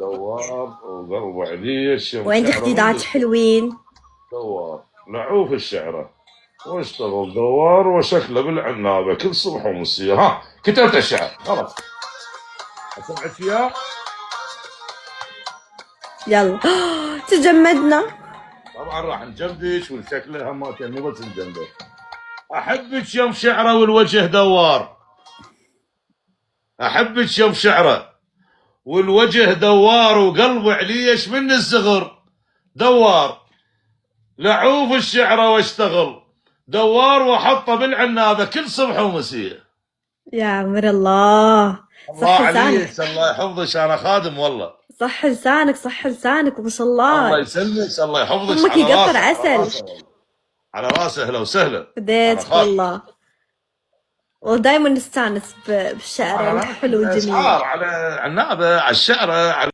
دوار وقلب عليش يوم وعندي شعره من خديدات الزغر. حلوين. دوار لعوف الشعره واشتغل دوار وشكله بالعنابه كل صبح ومسيه. ها كتبت الشعر خلاص. اسمعك فيها. يلا. تجمدنا. طبعا راح نجمدش وشكلها ما تني بس نجمدش. احبك يوم شعره والوجه دوار. احبك يوم شعره والوجه دوار وقلب عليش من الزغر. دوار لعوف الشعره واشتغل دوار واحطه بالعنابه كل صبح ومسيه. يا عمر الله. الله صح لسانك. عليك الله يحفظك انا خادم والله. صح لسانك صح لسانك ما شاء الله الله. يسلمك الله يحفظك فمك على يقطر راسه على عسل. راسه والله. على راسه اهلا وسهلا. انا فديتك خادم. والله. ودايما نستانس بالشعر انا الحلو اسعار الجميل. على عنابه على الشعره على